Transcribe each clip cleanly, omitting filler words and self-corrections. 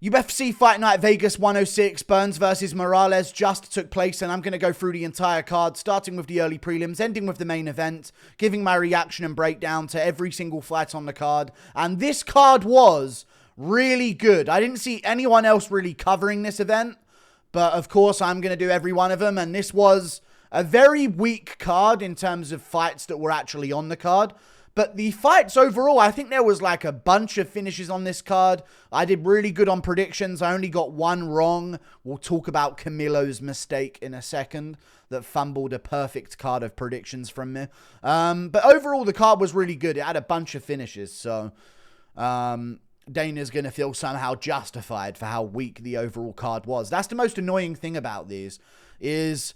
UFC Fight Night Vegas 106, Burns versus Morales just took place, and I'm going to go through the entire card, starting with the early prelims, ending with the main event, giving my reaction and breakdown to every single fight on the card. And this card was really good. I didn't see anyone else really covering this event, but of course I'm going to do every one of them, and this was a very weak card in terms of fights that were actually on the card. But the fights overall, I think there was like a bunch of finishes on this card. I did really good on predictions. I only got one wrong. We'll talk about Camilo's mistake in a second that fumbled a perfect card of predictions from me. But overall, the card was really good. It had a bunch of finishes. So Dana's going to feel somehow justified for how weak the overall card was. That's the most annoying thing about these is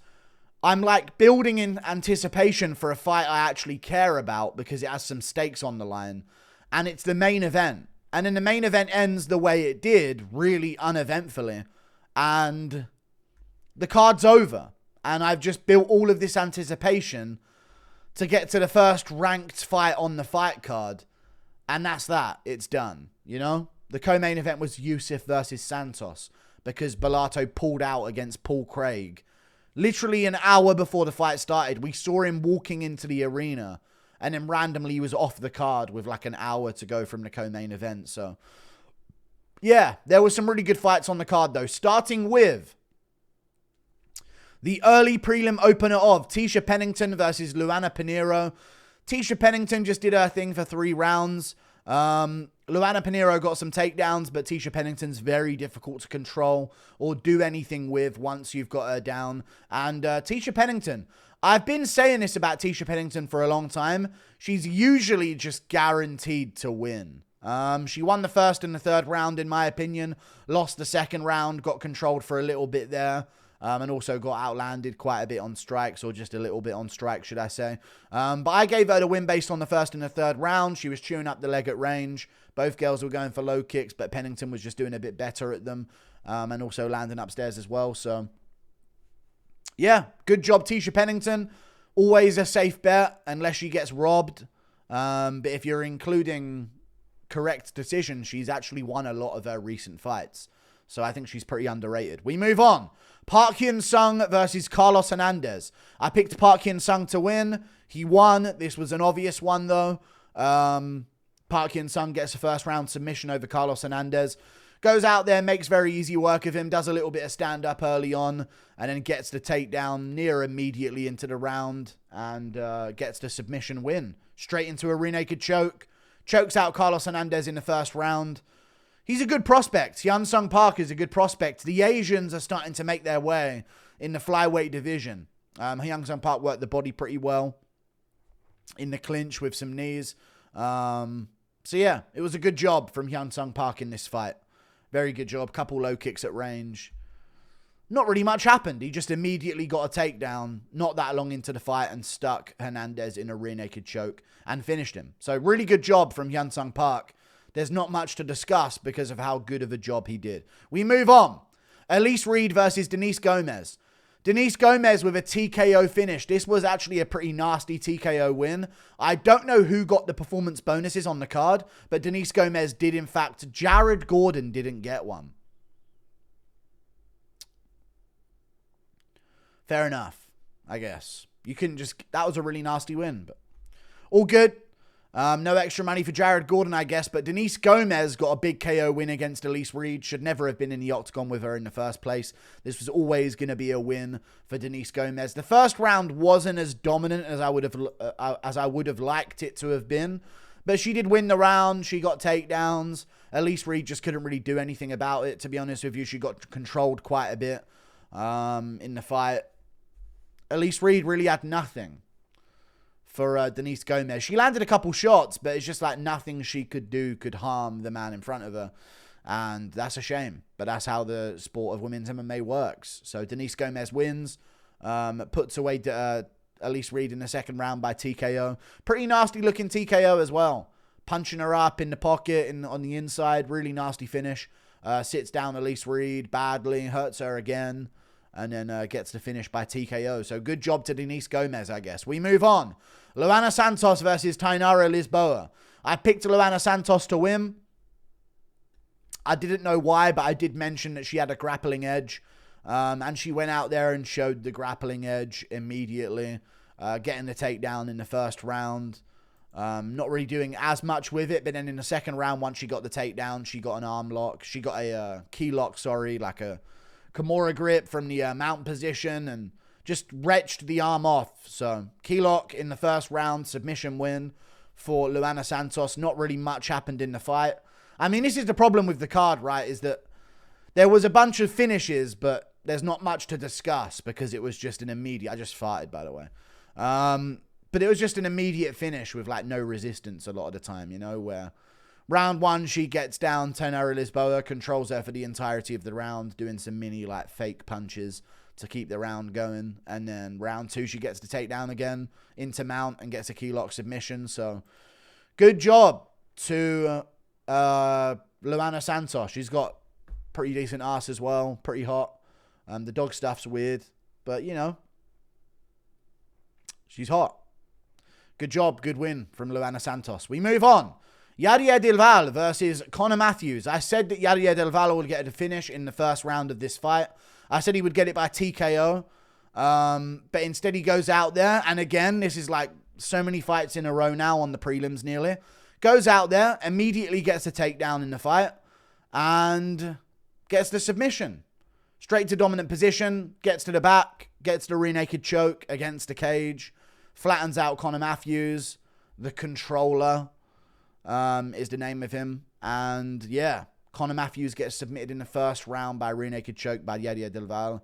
I'm like building in anticipation for a fight I actually care about because it has some stakes on the line. And it's the main event. And then the main event ends the way it did, really uneventfully. And the card's over. And I've just built all of this anticipation to get to the first ranked fight on the fight card. And that's that. It's done. You know? The co-main event was Yusuff versus Santos because Bellato pulled out against Paul Craig. Literally an hour before the fight started, we saw him walking into the arena, and then randomly he was off the card with like an hour to go from the co-main event. So, yeah, there were some really good fights on the card though. Starting with the early prelim opener of Tecia Pennington versus Luana Pinheiro. Tecia Pennington just did her thing for 3 rounds. Luana Pinheiro got some takedowns, but Tecia Pennington's very difficult to control or do anything with once you've got her down. And Tecia Pennington, I've been saying this about Tecia Pennington for a long time. She's usually just guaranteed to win. She won the first and the third round, in my opinion. Lost the second round, got controlled for a little bit there. And also got outlanded quite a bit on strikes, or just a little bit on strikes, should I say. But I gave her the win based on the first and the third round. She was chewing up the leg at range. Both girls were going for low kicks, but Pennington was just doing a bit better at them. And also landing upstairs as well. So, yeah, good job, Tecia Pennington. Always a safe bet, unless she gets robbed. But if you're including correct decisions, she's actually won a lot of her recent fights. So I think she's pretty underrated. We move on. Park Hyun-Sung versus Carlos Hernandez. I picked Park Hyun-Sung to win. He won. This was an obvious one, though. Park Hyun-Sung gets a first round submission over Carlos Hernandez. Goes out there, makes very easy work of him, does a little bit of stand-up early on, and then gets the takedown near immediately into the round, and gets the submission win. Straight into a rear naked choke. Chokes out Carlos Hernandez in the first round. He's a good prospect. Hyun-Sung Park is a good prospect. The Asians are starting to make their way in the flyweight division. Hyun-Sung Park worked the body pretty well in the clinch with some knees. So yeah, it was a good job from Hyun-Sung Park in this fight. Very good job. Couple low kicks at range. Not really much happened. He just immediately got a takedown not that long into the fight and stuck Hernandez in a rear naked choke and finished him. So really good job from Hyun-Sung Park. There's not much to discuss because of how good of a job he did. We move on. Elise Reed versus Denise Gomes. Denise Gomes with a TKO finish. This was actually a pretty nasty TKO win. I don't know who got the performance bonuses on the card, but Denise Gomes did in fact. Jared Gordon didn't get one. Fair enough, I guess. You couldn't just... That was a really nasty win, but all good. No extra money for Jared Gordon, I guess, but Denise Gomes got a big KO win against Elise Reed. Should never have been in the octagon with her in the first place. This was always going to be a win for Denise Gomes. The first round wasn't as dominant as I would have liked it to have been, but she did win the round. She got takedowns. Elise Reed just couldn't really do anything about it, to be honest with you. She got controlled quite a bit in the fight. Elise Reed really had nothing for Denise Gomes. She landed a couple shots, but it's just like nothing she could do could harm the man in front of her. And that's a shame. But that's how the sport of women's MMA works. So Denise Gomes wins. Puts away Elise Reed in the second round by TKO. Pretty nasty looking TKO as well. Punching her up in the pocket on the inside. Really nasty finish. Sits down Elise Reed badly. Hurts her again. And then gets the finish by TKO. So good job to Denise Gomes, I guess. We move on. Luana Santos versus Tainara Lisboa. I picked Luana Santos to win. I didn't know why, but I did mention that she had a grappling edge. And she went out there and showed the grappling edge immediately, getting the takedown in the first round. Not really doing as much with it, but then in the second round, once she got the takedown, she got an arm lock. She got a key lock, like a Kimura grip from the mount position, and just wrenched the arm off. So key lock in the first round, submission win for Luana Santos. Not really much happened in the fight. I mean, this is the problem with the card, right? Is that there was a bunch of finishes, but there's not much to discuss because it was just an immediate... I just farted, by the way. But it was just an immediate finish with, like, no resistance a lot of the time, you know, where round one, she gets down, Tainara Lisboa, controls her for the entirety of the round, doing some mini, like, fake punches to keep the round going. And then round two, she gets the takedown again into mount and gets a key lock submission. So, good job to Luana Santos. She's got pretty decent ass as well, pretty hot. The dog stuff's weird, but, you know, she's hot. Good job, good win from Luana Santos. We move on. Yadier del Valle versus Conor Matheus. I said that Yadier del Valle would get a finish in the first round of this fight. I said he would get it by TKO, but instead he goes out there, and again, this is like so many fights in a row now on the prelims nearly. Goes out there, immediately gets a takedown in the fight, and gets the submission. Straight to dominant position, gets to the back, gets the rear naked choke against the cage, flattens out Conor Matheus. The controller is the name of him. And yeah, Conor Matheus gets submitted in the first round by rear naked choke by Yadier del Valle.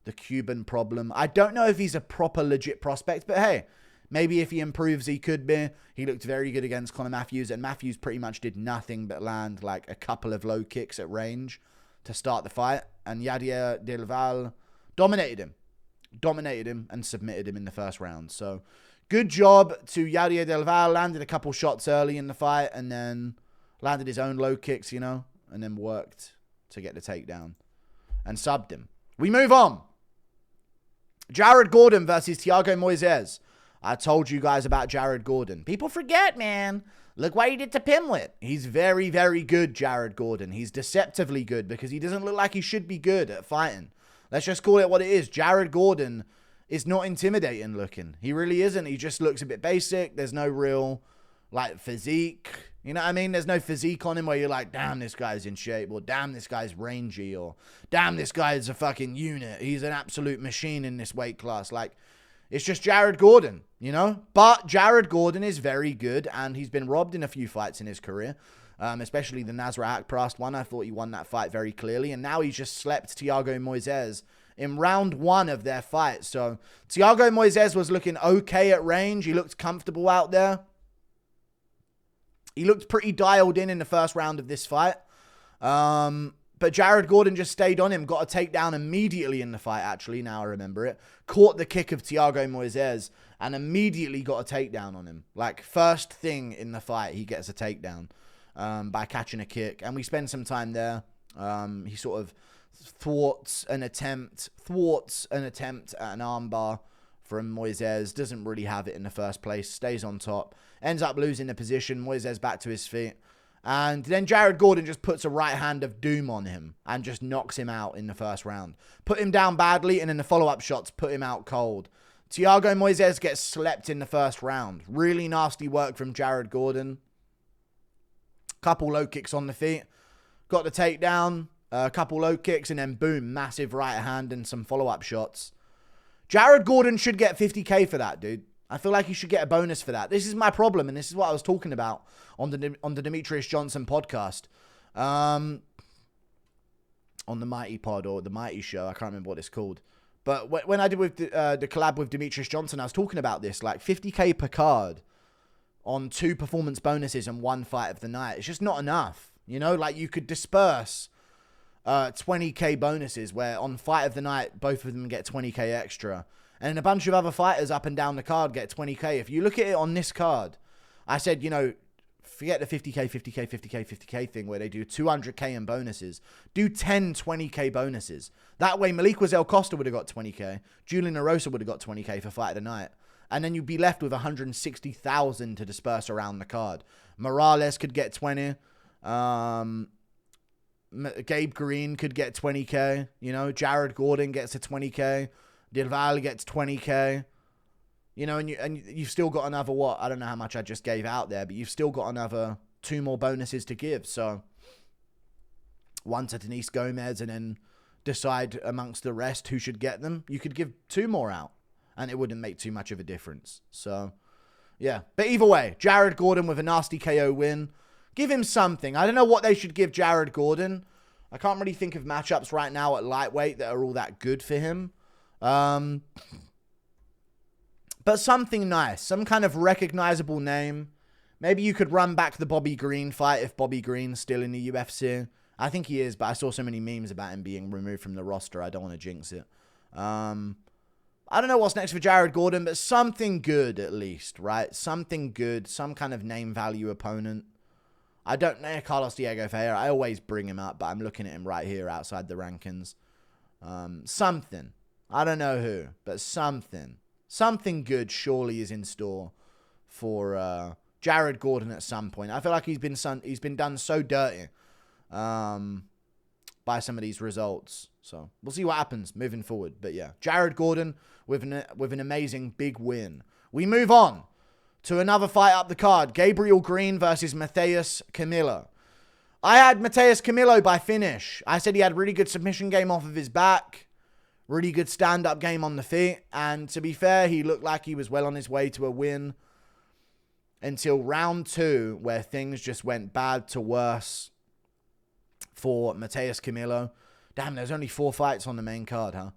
The Cuban problem. I don't know if he's a proper legit prospect, but hey, maybe if he improves, he could be. He looked very good against Conor Matheus, and Matheus pretty much did nothing but land like a couple of low kicks at range to start the fight. And Yadier del Valle dominated him and submitted him in the first round. So good job to Yadier del Valle. Landed a couple shots early in the fight and then landed his own low kicks, you know, and then worked to get the takedown and subbed him. We move on. Jared Gordon versus Thiago Moises. I told you guys about Jared Gordon. People forget, man. Look what he did to Pimlet. He's very, very good, Jared Gordon. He's deceptively good because he doesn't look like he should be good at fighting. Let's just call it what it is. Jared Gordon is not intimidating looking. He really isn't. He just looks a bit basic. There's no real, like, physique. You know what I mean? There's no physique on him where you're like, damn, this guy's in shape, or damn, this guy's rangy, or damn, this guy's a fucking unit. He's an absolute machine in this weight class. Like, it's just Jared Gordon, you know? But Jared Gordon is very good, and he's been robbed in a few fights in his career, especially the Nasrat Akprast one. I thought he won that fight very clearly, and now he's just slept Thiago Moises in round one of their fight. So Thiago Moises was looking okay at range. He looked comfortable out there. He looked pretty dialed in the first round of this fight. But Jared Gordon just stayed on him, got a takedown immediately in the fight, actually, now I remember it. Caught the kick of Thiago Moises and immediately got a takedown on him. Like, first thing in the fight, he gets a takedown by catching a kick. And we spend some time there. He sort of thwarts an attempt at an armbar from Moises. Doesn't really have it in the first place. Stays on top. Ends up losing the position. Moises back to his feet. And then Jared Gordon just puts a right hand of doom on him and just knocks him out in the first round. Put him down badly, and in the follow-up shots, put him out cold. Thiago Moises gets slept in the first round. Really nasty work from Jared Gordon. Couple low kicks on the feet. Got the takedown. A couple low kicks, and then boom, massive right hand and some follow-up shots. Jared Gordon should get 50K for that, dude. I feel like he should get a bonus for that. This is my problem, and this is what I was talking about on the Demetrius Johnson podcast. On the Mighty Pod or the Mighty Show. I can't remember what it's called. But when I did with the collab with Demetrius Johnson, I was talking about this. Like 50K per card on 2 performance bonuses and 1 fight of the night. It's just not enough. You know, like you could disperse 20K bonuses where on fight of the night, both of them get 20K extra. And a bunch of other fighters up and down the card get 20K. If you look at it on this card, I said, you know, forget the 50K, 50K, 50K, 50K thing where they do 200K in bonuses. Do 10 20K bonuses. That way, Melquizael Costa would have got 20K. Julian Erosa would have got 20K for fight of the night. And then you'd be left with 160,000 to disperse around the card. Morales could get 20. Gabe Green could get 20K. You know, Jared Gordon gets a 20K. Valle gets 20K. You know, and you've still got another, what? I don't know how much I just gave out there, but you've still got another 2 more bonuses to give. So, one to Denise Gomes and then decide amongst the rest who should get them. You could give 2 more out and it wouldn't make too much of a difference. So, yeah. But either way, Jared Gordon with a nasty KO win. Give him something. I don't know what they should give Jared Gordon. I can't really think of matchups right now at lightweight that are all that good for him. But something nice. Some kind of recognizable name. Maybe you could run back the Bobby Green fight if Bobby Green's still in the UFC. I think he is, but I saw so many memes about him being removed from the roster. I don't want to jinx it. I don't know what's next for Jared Gordon, but something good at least, right? Something good. Some kind of name value opponent. I don't know Carlos Diego Ferreira. I always bring him up, but I'm looking at him right here outside the rankings. Something. I don't know who, but something. Something good surely is in store for Jared Gordon at some point. I feel like he's been done so dirty by some of these results. So we'll see what happens moving forward. But yeah, Jared Gordon with an amazing big win. We move on to another fight up the card. Gabriel Green versus Matheus Camilo. I had Matheus Camilo by finish. I said he had really good submission game off of his back. Really good stand-up game on the feet. And to be fair, he looked like he was well on his way to a win. Until round 2, where things just went bad to worse for Matheus Camilo. Damn, there's only 4 fights on the main card, huh?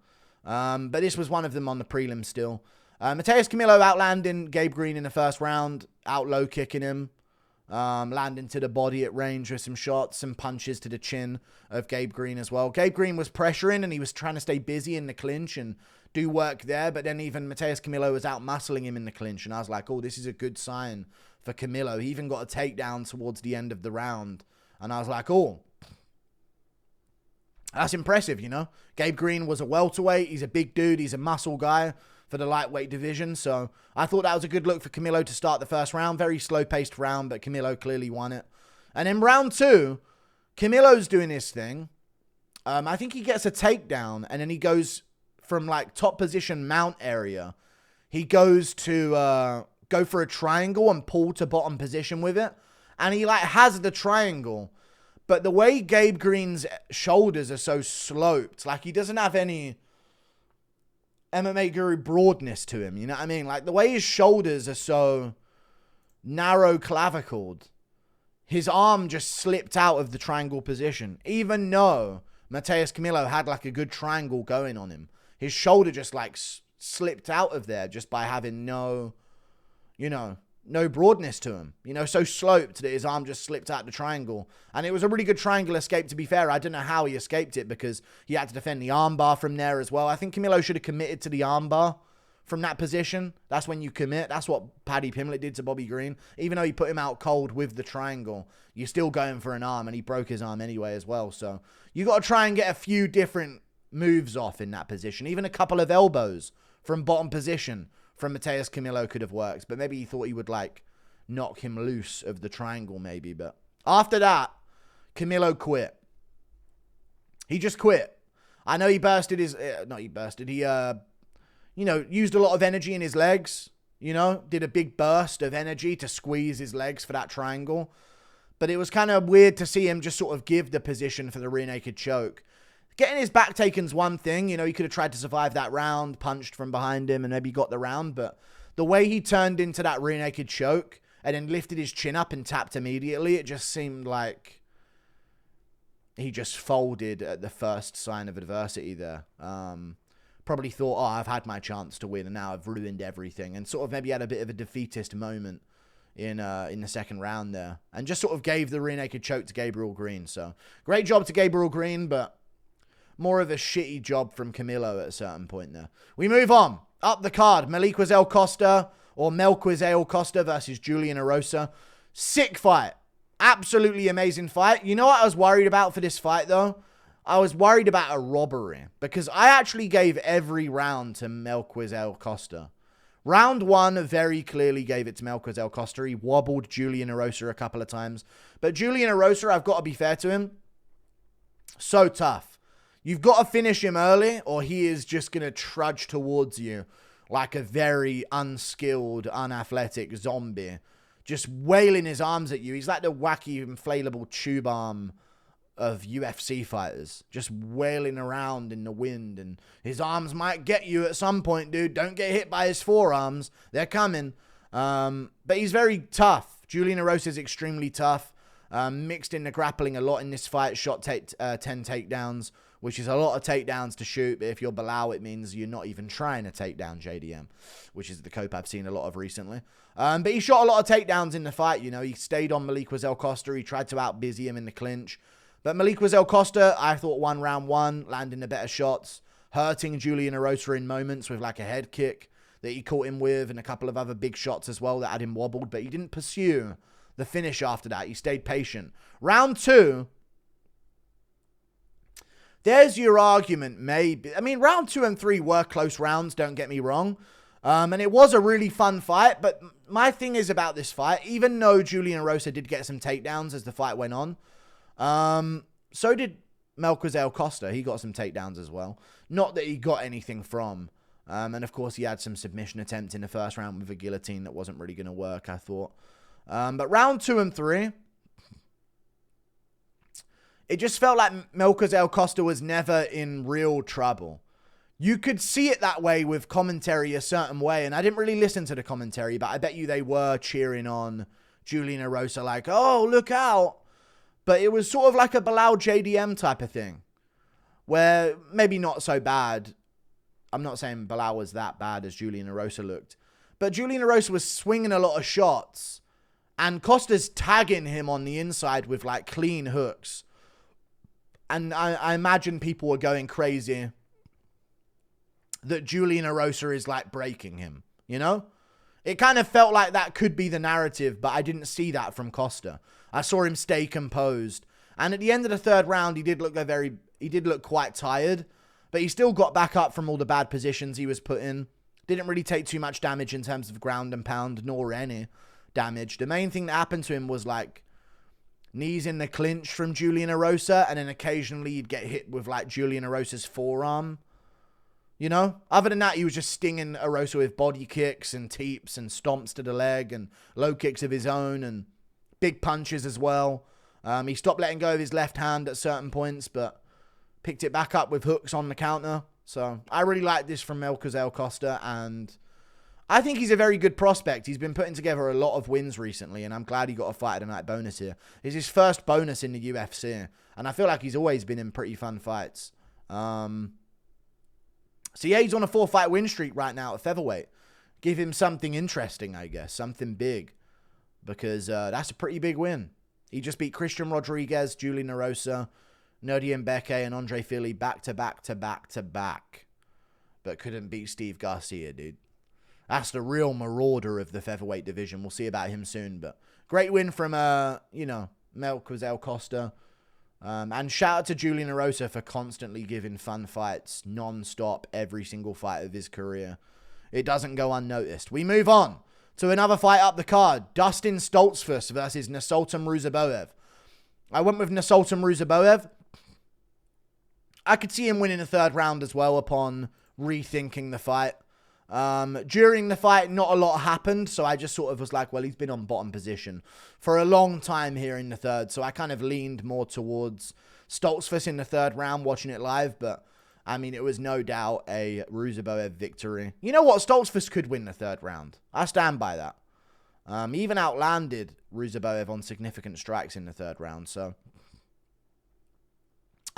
But this was one of them on the prelim still. Matheus Camilo outlanding Gabe Green in the first round. Out low kicking him. Landing to the body at range with some shots. Some punches to the chin of Gabe Green as well. Gabe Green was pressuring and he was trying to stay busy in the clinch and do work there. But then even Matheus Camilo was out muscling him in the clinch. And I was like, oh, this is a good sign for Camilo. He even got a takedown towards the end of the round. And I was like, oh, that's impressive, you know. Gabe Green was a welterweight. He's a big dude. He's a muscle guy for the lightweight division. So I thought that was a good look for Camilo to start the first round. Very slow-paced round, but Camilo clearly won it. And in round 2, Camilo's doing his thing. I think he gets a takedown, and then he goes from, like, top position mount area. He goes to go for a triangle and pull to bottom position with it. And he, like, has the triangle. But the way Gabe Green's shoulders are so sloped, like, he doesn't have any MMA guru broadness to him, you know what I mean? Like, the way his shoulders are so narrow clavicled, his arm just slipped out of the triangle position. Even though Matheus Camilo had, like, a good triangle going on him, his shoulder just, like, slipped out of there just by having no broadness to him. You know, so sloped that his arm just slipped out the triangle. And it was a really good triangle escape, to be fair. I don't know how he escaped it because he had to defend the armbar from there as well. I think Camilo should have committed to the armbar from that position. That's when you commit. That's what Paddy Pimblett did to Bobby Green. Even though he put him out cold with the triangle, you're still going for an arm, and he broke his arm anyway as well. So you got to try and get a few different moves off in that position. Even a couple of elbows from bottom position from Matheus Camilo could have worked. But maybe he thought he would, like, knock him loose of the triangle maybe. But after that, Camilo quit. He just quit. I know he bursted his... He, used a lot of energy in his legs. You know, did a big burst of energy to squeeze his legs for that triangle. But it was kind of weird to see him just sort of give the position for the rear naked choke. Getting his back taken's one thing. You know, he could have tried to survive that round, punched from behind him, and maybe got the round. But the way he turned into that rear naked choke and then lifted his chin up and tapped immediately, it just seemed like he just folded at the first sign of adversity there. Probably thought, I've had my chance to win, and now I've ruined everything. And sort of maybe had a bit of a defeatist moment in the second round there. And just sort of gave the rear naked choke to Gabriel Green. So, great job to Gabriel Green, but more of a shitty job from Camilo at a certain point there. We move on. Up the card, Melquizael Costa versus Julian Erosa. Sick fight. Absolutely amazing fight. You know what I was worried about for this fight, though? I was worried about a robbery. Because I actually gave every round to Melquizael Costa. Round 1 very clearly gave it to Melquizael Costa. He wobbled Julian Erosa a couple of times. But Julian Erosa, I've got to be fair to him, So tough. You've got to finish him early or he is just going to trudge towards you like a very unskilled, unathletic zombie. Just wailing his arms at you. He's like the wacky, inflatable tube arm of UFC fighters. Just wailing around in the wind. And his arms might get you at some point, dude. Don't get hit by his forearms. They're coming. But he's very tough. Julian Erosa is extremely tough. Mixed in the grappling a lot in this fight. Shot 10 takedowns, which is a lot of takedowns to shoot. But if you're Bilal, it means you're not even trying to take down JDM, which is the cope I've seen a lot of recently. But he shot a lot of takedowns in the fight. You know, he stayed on Melquizael Costa. He tried to out-busy him in the clinch. But Melquizael Costa, I thought won round one, landing the better shots, hurting Julian Erosa in moments with like a head kick that he caught him with and a couple of other big shots as well that had him wobbled. But he didn't pursue the finish after that. He stayed patient. Round two, there's your argument, maybe. I mean, round 2 and 3 were close rounds, don't get me wrong. And it was a really fun fight, but my thing is about this fight, even though Julian Erosa did get some takedowns as the fight went on, so did Melquizael Costa. He got some takedowns as well. Not that he got anything from. And of course, he had some submission attempts in the first round with a guillotine that wasn't really going to work, I thought. But round 2 and 3, it just felt like Melquizael Costa was never in real trouble. You could see it that way with commentary a certain way, and I didn't really listen to the commentary, but I bet you they were cheering on Julian Erosa like, oh, look out. But it was sort of like a Bilal JDM type of thing, where maybe not so bad. I'm not saying Bilal was that bad as Julian Erosa looked, but Julian Erosa was swinging a lot of shots, and Costa's tagging him on the inside with like clean hooks. And I imagine people were going crazy that Julian Erosa is like breaking him, you know? It kind of felt like that could be the narrative, but I didn't see that from Costa. I saw him stay composed. And at the end of the third round, he did look quite tired, but he still got back up from all the bad positions he was put in. Didn't really take too much damage in terms of ground and pound, nor any damage. The main thing that happened to him was like knees in the clinch from Julian Erosa, and then occasionally he'd get hit with like Julian Erosa's forearm. You know? Other than that, he was just stinging Erosa with body kicks and teeps and stomps to the leg and low kicks of his own and big punches as well. He stopped letting go of his left hand at certain points, but picked it back up with hooks on the counter. So I really like this from Melquizael Costa, and I think he's a very good prospect. He's been putting together a lot of wins recently, and I'm glad he got a fight of the night bonus here. It's his first bonus in the UFC, and I feel like he's always been in pretty fun fights. So yeah, he's on a 4-fight win streak right now at featherweight. Give him something interesting, I guess. Something big. Because that's a pretty big win. He just beat Christian Rodriguez, Julian Erosa, Nurulton Beke, and Andre Fili back to back to back to back. But couldn't beat Steve Garcia, dude. That's the real marauder of the featherweight division. We'll see about him soon. But great win from, Melquizael Costa. And shout out to Julian Erosa for constantly giving fun fights non-stop every single fight of his career. It doesn't go unnoticed. We move on to another fight up the card. Dustin Soltzfus versus Nurulton Ruziboev. I went with Nurulton Ruziboev. I could see him winning the third round as well upon rethinking the fight. During the fight, not a lot happened, so I just sort of was like, well, he's been on bottom position for a long time here in the third, so I kind of leaned more towards Soltzfus in the third round, watching it live, but, I mean, it was no doubt a Ruziboev victory. You know what? Soltzfus could win the third round. I stand by that. He even outlanded Ruziboev on significant strikes in the third round, so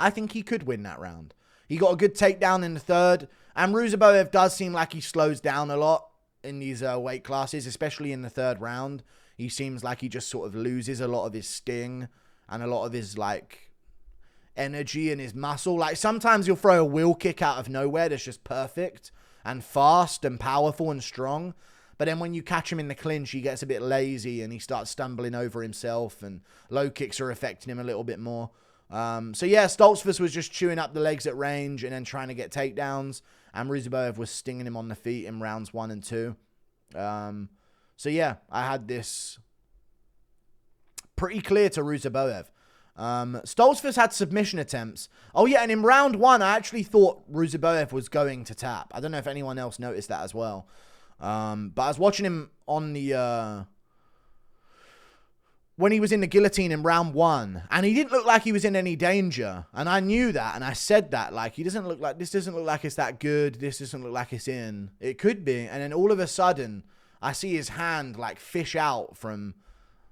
I think he could win that round. He got a good takedown in the third. And Ruziboev does seem like he slows down a lot in these weight classes, especially in the third round. He seems like he just sort of loses a lot of his sting and a lot of his, like, energy and his muscle. Like, sometimes you'll throw a wheel kick out of nowhere that's just perfect and fast and powerful and strong. But then when you catch him in the clinch, he gets a bit lazy and he starts stumbling over himself, and low kicks are affecting him a little bit more. So yeah, Soltzfus was just chewing up the legs at range and then trying to get takedowns. And Ruziboev was stinging him on the feet in rounds 1 and 2. So yeah, I had this pretty clear to Ruziboev. Soltzfus had submission attempts. Oh, yeah, and in round 1, I actually thought Ruziboev was going to tap. I don't know if anyone else noticed that as well. But I was watching him on the... when he was in the guillotine in round 1, and he didn't look like he was in any danger. And I knew that, and I said that. Like, this doesn't look like it's that good. This doesn't look like it's in. It could be. And then all of a sudden, I see his hand, like, fish out from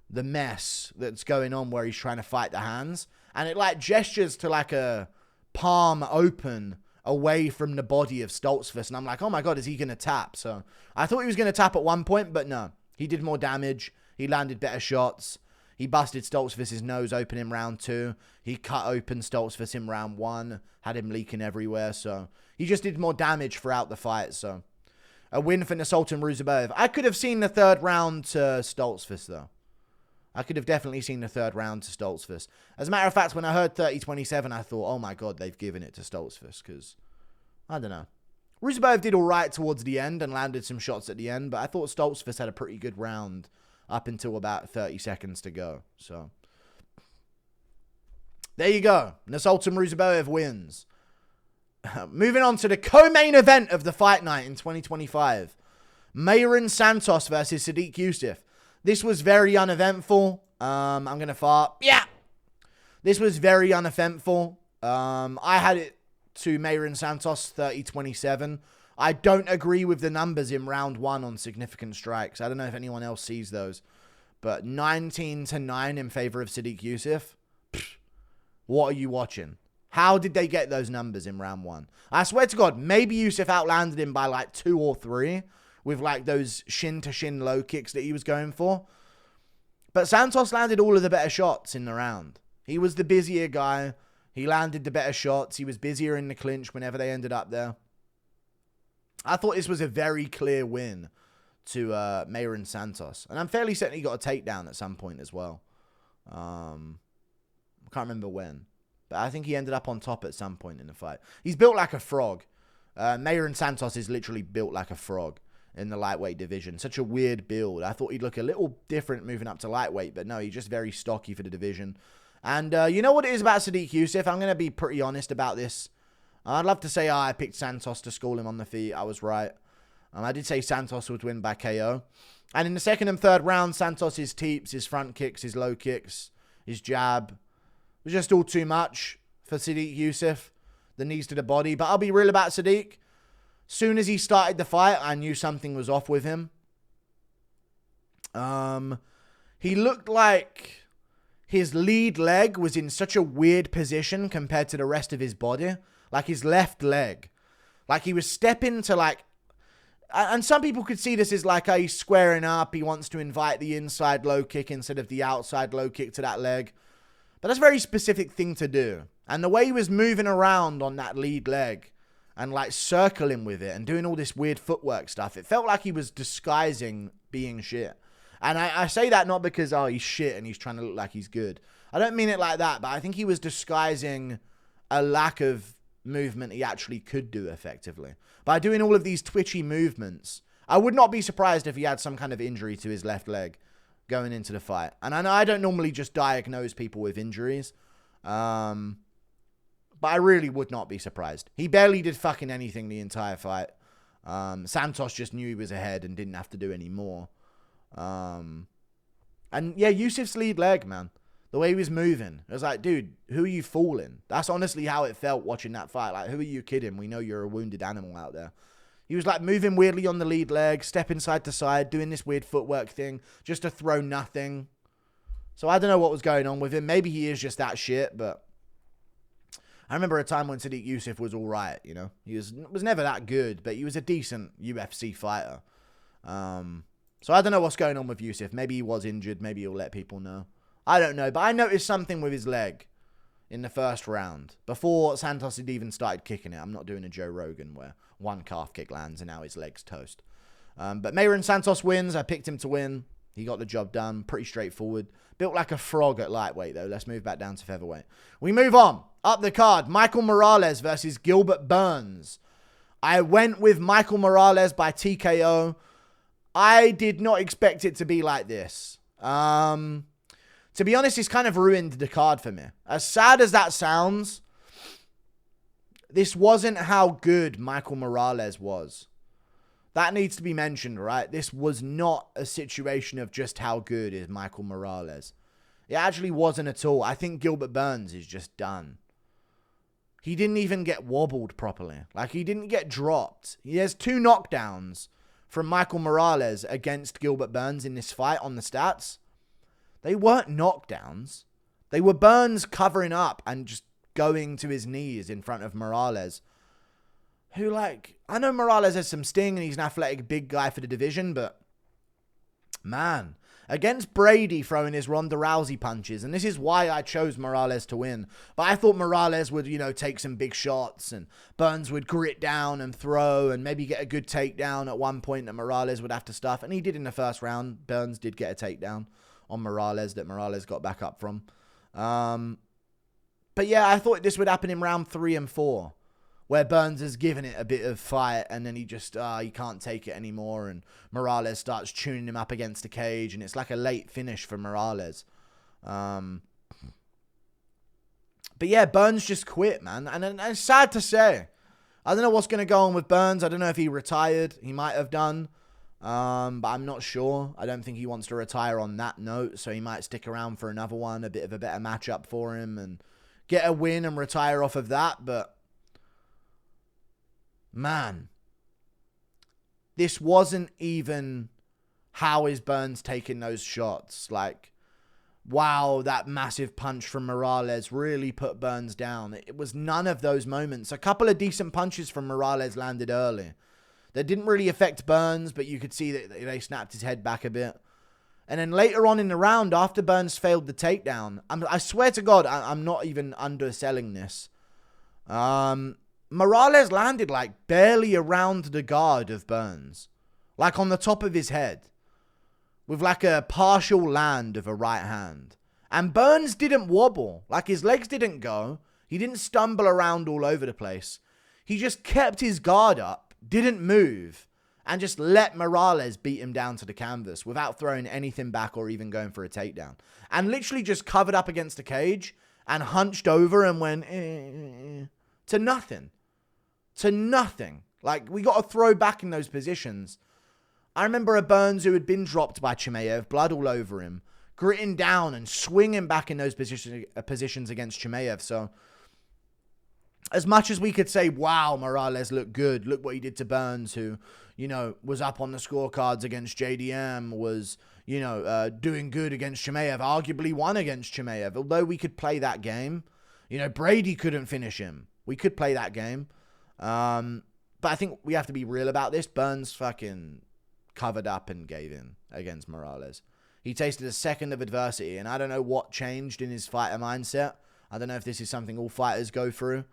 the mess that's going on where he's trying to fight the hands. And it, like, gestures to, like, a palm open away from the body of Soltzfus. And I'm like, oh, my God, is he going to tap? So I thought he was going to tap at one point, but no. He did more damage. He landed better shots. He busted Soltzfus' nose open in round 2. He cut open Soltzfus in round 1. Had him leaking everywhere. So he just did more damage throughout the fight. So a win for Nurulton Ruziboev. I could have seen the third round to Soltzfus, though. I could have definitely seen the third round to Soltzfus. As a matter of fact, when I heard 30-27, I thought, oh my God, they've given it to Soltzfus. Because, I don't know. Ruziboev did all right towards the end and landed some shots at the end. But I thought Soltzfus had a pretty good round up until about 30 seconds to go. So, there you go. Nurulton Ruziboev wins. Moving on to the co-main event of the fight night in 2025. Mairon Santos versus Sodiq Yusuff. This was very uneventful. I'm going to fart. Yeah. This was very uneventful. I had it to Mairon Santos 30-27. I don't agree with the numbers in round 1 on significant strikes. I don't know if anyone else sees those. But 19-9 in favor of Sodiq Yusuff. Pfft, what are you watching? How did they get those numbers in round 1? I swear to God, maybe Yusuff outlanded him by like 2 or 3 with like those shin-to-shin low kicks that he was going for. But Santos landed all of the better shots in the round. He was the busier guy. He landed the better shots. He was busier in the clinch whenever they ended up there. I thought this was a very clear win to Mairon Santos. And I'm fairly certain he got a takedown at some point as well. I can't remember when. But I think he ended up on top at some point in the fight. He's built like a frog. Mairon Santos is literally built like a frog in the lightweight division. Such a weird build. I thought he'd look a little different moving up to lightweight. But no, he's just very stocky for the division. And you know what it is about Sodiq Yusuff? I'm going to be pretty honest about this. I'd love to say, I picked Santos to school him on the feet. I was right. I did say Santos would win by KO. And in the second and third round, Santos' teeps, his front kicks, his low kicks, his jab was just all too much for Sodiq Yusuff. The knees to the body. But I'll be real about Sodiq. Soon as he started the fight, I knew something was off with him. He looked like his lead leg was in such a weird position compared to the rest of his body. Like his left leg. Like he was stepping to like... And some people could see this as like, he's squaring up. He wants to invite the inside low kick instead of the outside low kick to that leg. But that's a very specific thing to do. And the way he was moving around on that lead leg and like circling with it and doing all this weird footwork stuff, it felt like he was disguising being shit. And I say that not because, oh, he's shit and he's trying to look like he's good. I don't mean it like that, but I think he was disguising a lack of movement he actually could do effectively. By doing all of these twitchy movements, I would not be surprised if he had some kind of injury to his left leg going into the fight. And I know I don't normally just diagnose people with injuries, but I really would not be surprised. He barely did fucking anything the entire fight. Santos just knew he was ahead and didn't have to do any more. And yeah, Yusuff's lead leg, man. The way he was moving. It was like, dude, who are you fooling? That's honestly how it felt watching that fight. Like, who are you kidding? We know you're a wounded animal out there. He was like moving weirdly on the lead leg, stepping side to side, doing this weird footwork thing, just to throw nothing. So I don't know what was going on with him. Maybe he is just that shit, but I remember a time when Sodiq Yusuff was all right, you know. He was never that good, but he was a decent UFC fighter. So I don't know what's going on with Yusuff. Maybe he was injured. Maybe he'll let people know. I don't know, but I noticed something with his leg in the first round. Before Santos had even started kicking it. I'm not doing a Joe Rogan where one calf kick lands and now his leg's toast. But Mairon Santos wins. I picked him to win. He got the job done. Pretty straightforward. Built like a frog at lightweight, though. Let's move back down to featherweight. We move on. Up the card, Michael Morales versus Gilbert Burns. I went with Michael Morales by TKO. I did not expect it to be like this. to be honest, it's kind of ruined the card for me. As sad as that sounds, this wasn't how good Michael Morales was. That needs to be mentioned, right? This was not a situation of just how good is Michael Morales. It actually wasn't at all. I think Gilbert Burns is just done. He didn't even get wobbled properly. Like, he didn't get dropped. He has 2 knockdowns from Michael Morales against Gilbert Burns in this fight on the stats. They weren't knockdowns. They were Burns covering up and just going to his knees in front of Morales. Who, like, I know Morales has some sting and he's an athletic big guy for the division, but man, against Brady throwing his Ronda Rousey punches, and this is why I chose Morales to win, but I thought Morales would, you know, take some big shots and Burns would grit down and throw and maybe get a good takedown at one point that Morales would have to stuff, and he did in the first round. Burns did get a takedown on Morales that Morales got back up from. But yeah, I thought this would happen in round 3 and 4. Where Burns has given it a bit of fight and then he just, he can't take it anymore. And Morales starts tuning him up against the cage. And it's like a late finish for Morales. But yeah, Burns just quit, man. And it's sad to say. I don't know what's going to go on with Burns. I don't know if he retired. He might have done. But I'm not sure. I don't think he wants to retire on that note. So he might stick around for another one. A bit of a better matchup for him. And get a win and retire off of that. But man, this wasn't even how is Burns taking those shots. Like, wow, that massive punch from Morales really put Burns down. It was none of those moments. A couple of decent punches from Morales landed early. They didn't really affect Burns, but you could see that they snapped his head back a bit. And then later on in the round, after Burns failed the takedown, I swear to God, I'm not even underselling this. Morales landed like barely around the guard of Burns. Like on the top of his head. With like a partial land of a right hand. And Burns didn't wobble. Like his legs didn't go. He didn't stumble around all over the place. He just kept his guard up, didn't move, and just let Morales beat him down to the canvas without throwing anything back or even going for a takedown. And literally just covered up against the cage and hunched over and went to nothing. To nothing. Like, we got to throw back in those positions. I remember a Burns who had been dropped by Chimaev, blood all over him, gritting down and swinging back in those positions against Chimaev. So, as much as we could say, wow, Morales looked good, look what he did to Burns, who, you know, was up on the scorecards against JDM, was, you know, doing good against Chimaev, arguably won against Chimaev. Although we could play that game, you know, Brady couldn't finish him. We could play that game. But I think we have to be real about this. Burns fucking covered up and gave in against Morales. He tasted a second of adversity, and I don't know what changed in his fighter mindset. I don't know if this is something all fighters go through.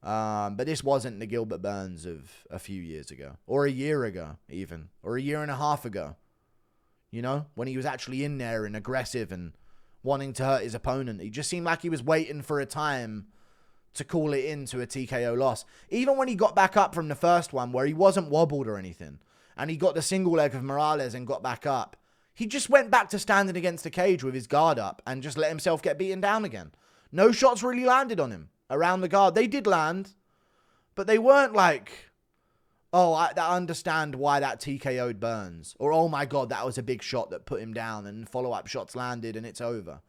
But this wasn't the Gilbert Burns of a few years ago, or a year ago even, or a year and a half ago. You know, when he was actually in there and aggressive and wanting to hurt his opponent. He just seemed like he was waiting for a time to call it into a TKO loss. Even when he got back up from the first one, where he wasn't wobbled or anything, and he got the single leg of Morales and got back up, he just went back to standing against the cage with his guard up and just let himself get beaten down again. No shots really landed on him around the guard. They did land, but they weren't like, oh, I understand why that TKO'd Burns. Or, oh my God, that was a big shot that put him down and follow-up shots landed and it's over.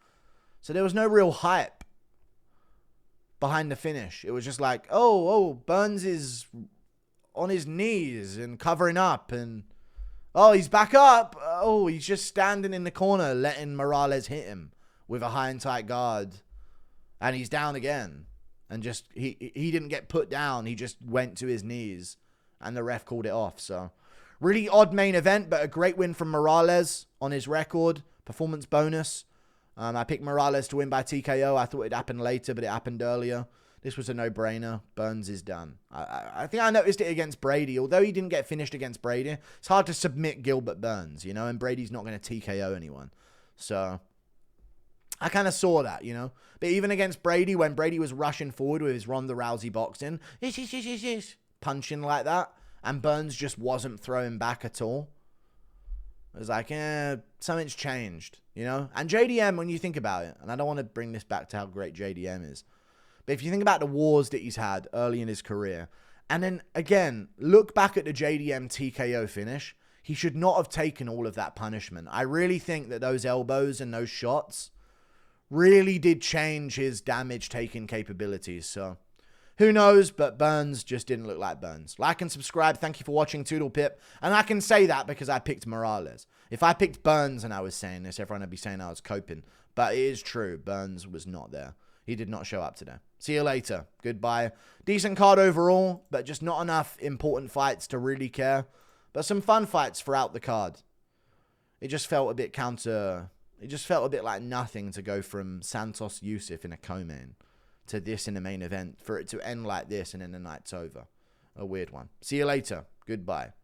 So there was no real hype behind the finish. It was just like, oh, Burns is on his knees and covering up and, oh, he's back up. Oh, he's just standing in the corner letting Morales hit him with a high and tight guard. And he's down again. And just, he didn't get put down. He just went to his knees. And the ref called it off. So, really odd main event, but a great win from Morales on his record. Performance bonus. I picked Morales to win by TKO. I thought it'd happen later, but it happened earlier. This was a no-brainer. Burns is done. I think I noticed it against Brady. Although he didn't get finished against Brady, it's hard to submit Gilbert Burns, you know, and Brady's not going to TKO anyone. So, I kind of saw that, you know. But even against Brady, when Brady was rushing forward with his Ronda Rousey boxing, punching like that, and Burns just wasn't throwing back at all. It was like, something's changed. you know? And JDM, when you think about it, and I don't want to bring this back to how great JDM is, but if you think about the wars that he's had early in his career, and then, again, look back at the JDM TKO finish, he should not have taken all of that punishment. I really think that those elbows and those shots really did change his damage-taking capabilities. So, who knows? But Burns just didn't look like Burns. Like and subscribe. Thank you for watching, Toodle Pip. And I can say that because I picked Morales. If I picked Burns and I was saying this, everyone would be saying I was coping. But it is true. Burns was not there. He did not show up today. See you later. Goodbye. Decent card overall, but just not enough important fights to really care. But some fun fights throughout the card. It just felt a bit It just felt a bit like nothing to go from Santos Yusuff in a co-main to this in the main event. For it to end like this and then the night's over. A weird one. See you later. Goodbye.